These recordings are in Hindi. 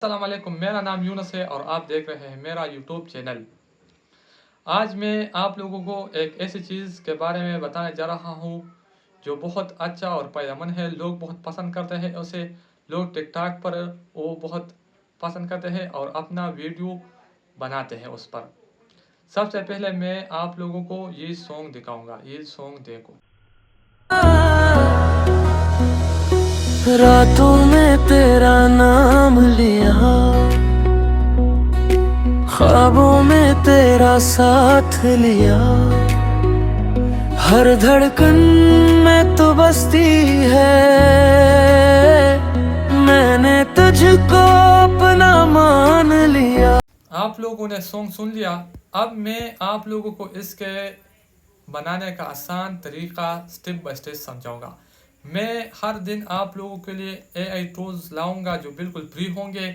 अस्सलाम वालेकुम, मेरा नाम यूनुस है और आप देख रहे हैं मेरा यूट्यूब चैनल। आज मैं आप लोगों को एक ऐसी चीज़ के बारे में बताने जा रहा हूँ जो बहुत अच्छा और फ़ायदेमंद है। लोग बहुत पसंद करते हैं उसे। लोग टिकटॉक पर वो बहुत पसंद करते हैं और अपना वीडियो बनाते हैं उस पर। सबसे पहले मैं आप लोगों को ये सॉन्ग दिखाऊंगा, ये सॉन्ग देखो। रातों में तेरा नाम लिया, ख्वाबों में तेरा साथ लिया, हर धड़कन में तो बसती है, मैंने तुझको अपना मान लिया। आप लोगों ने सॉन्ग सुन लिया। अब मैं आप लोगों को इसके बनाने का आसान तरीका स्टेप बाय स्टेप समझाऊंगा। मैं हर दिन आप लोगों के लिए एआई टूल्स लाऊंगा जो बिल्कुल फ्री होंगे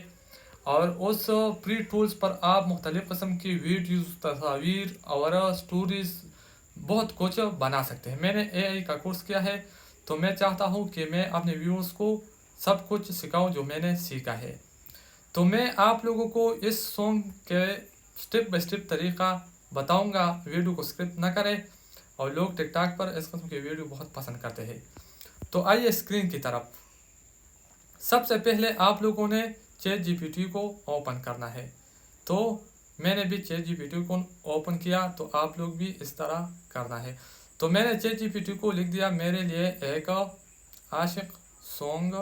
और उस फ्री टूल्स पर आप मुख्तलिफ़ किस्म की वीडियोस, तस्वीर और स्टोरीज बहुत कुछ बना सकते हैं। मैंने एआई का कोर्स किया है तो मैं चाहता हूँ कि मैं अपने व्यूअर्स को सब कुछ सिखाऊं जो मैंने सीखा है। तो मैं आप लोगों को इस सॉन्ग के स्टेप बाय स्टेप तरीका बताऊंगा। वीडियो को स्किप ना करें। और लोग टिकटॉक पर इस किस्म की वीडियो बहुत पसंद करते हैं। तो आइए स्क्रीन की तरफ। सबसे पहले आप लोगों ने चैट जीपीटी को ओपन करना है। तो मैंने भी चैट जीपीटी को ओपन किया, तो आप लोग भी इस तरह करना है। तो मैंने चैट जीपीटी को लिख दिया मेरे लिए एक आशिक सॉन्ग।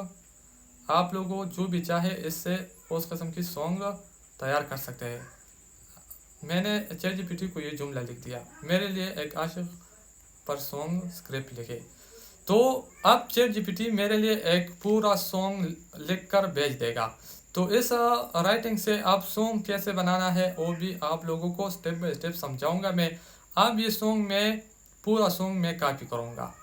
आप लोगों जो भी चाहे इससे उस किस्म की सॉन्ग तैयार कर सकते हैं। मैंने चैट जीपीटी को ये जुमला लिख दिया, मेरे लिए एक आशिक पर सॉन्ग स्क्रिप्ट लिखे। तो अब चैट जीपीटी मेरे लिए एक पूरा सॉन्ग लिख कर भेज देगा। तो इस राइटिंग से आप सॉन्ग कैसे बनाना है वो भी आप लोगों को स्टेप बाय स्टेप समझाऊंगा मैं। अब ये सॉन्ग में पूरा सॉन्ग मैं कॉपी करूंगा।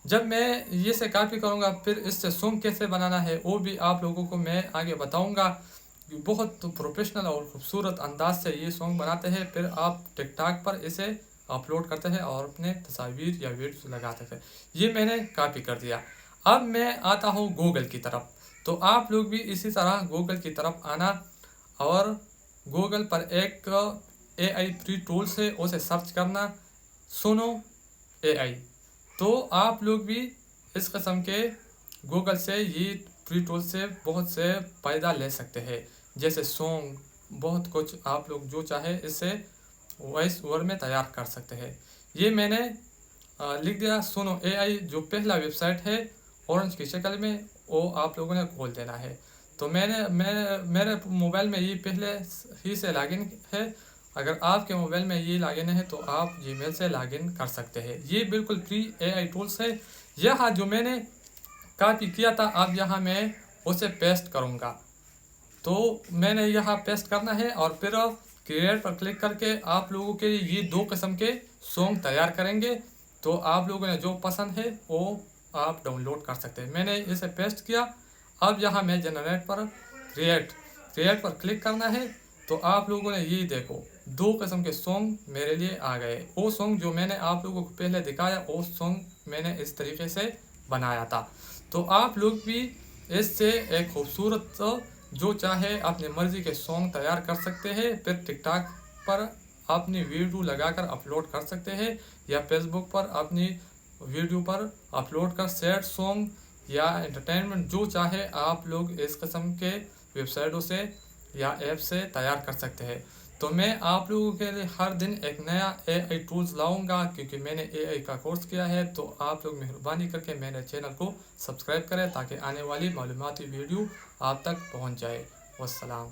जब मैं ये से कॉपी करूंगा फिर इससे सॉन्ग कैसे बनाना है वो भी आप लोगों को मैं आगे बताऊंगा। बहुत प्रोफेशनल और खूबसूरत अंदाज से ये सॉन्ग बनाते हैं, फिर आप टिकटॉक पर इसे अपलोड करते हैं और अपने तस्वीर या वीडियो लगाते हैं। ये मैंने कॉपी कर दिया। अब मैं आता हूँ गूगल की तरफ। तो आप लोग भी इसी तरह गूगल की तरफ आना और गूगल पर एक एआई फ्री टूल्स है उसे सर्च करना, सुनो एआई। तो आप लोग भी इस किस्म के गूगल से ये फ्री टूल से बहुत से फ़ायदा ले सकते हैं। जैसे सॉन्ग, बहुत कुछ आप लोग जो चाहे इससे वॉइस ओवर में तैयार कर सकते हैं। ये मैंने लिख दिया सुनो एआई। जो पहला वेबसाइट है ऑरेंज की शक्ल में, वो आप लोगों ने खोल देना है। तो मेरे मोबाइल में ये पहले ही से लॉगिन है। अगर आपके मोबाइल में ये लॉगिन है तो आप जीमेल से लॉगिन कर सकते हैं। ये बिल्कुल फ्री एआई टूल्स है। यह जो मैंने कॉपी किया था अब यहाँ मैं उसे पेस्ट करूँगा। तो मैंने यहाँ पेस्ट करना है और फिर क्रिएट पर क्लिक करके आप लोगों के लिए ये दो किस्म के सॉन्ग तैयार करेंगे। तो आप लोगों ने जो पसंद है वो आप डाउनलोड कर सकते हैं। मैंने इसे पेस्ट किया। अब यहाँ मैं जनरेट पर क्रिएट पर क्लिक करना है। तो आप लोगों ने ये देखो दो किस्म के सॉन्ग मेरे लिए आ गए। वो सॉन्ग जो मैंने आप लोगों को पहले दिखाया वो सॉन्ग मैंने इस तरीके से बनाया था। तो आप लोग भी इससे एक खूबसूरत जो चाहे अपनी मर्ज़ी के सॉन्ग तैयार कर सकते हैं। फिर टिकटॉक पर अपनी वीडियो लगाकर अपलोड कर सकते हैं या फेसबुक पर अपनी वीडियो पर अपलोड कर सैड सॉन्ग या एंटरटेनमेंट जो चाहे आप लोग इस किस्म के वेबसाइटों से या ऐप से तैयार कर सकते हैं। तो मैं आप लोगों के लिए हर दिन एक नया एआई टूल्स लाऊंगा क्योंकि मैंने एआई का कोर्स किया है। तो आप लोग मेहरबानी करके मेरे चैनल को सब्सक्राइब करें ताकि आने वाली मालूमाती वीडियो आप तक पहुंच जाए। वस्सलाम।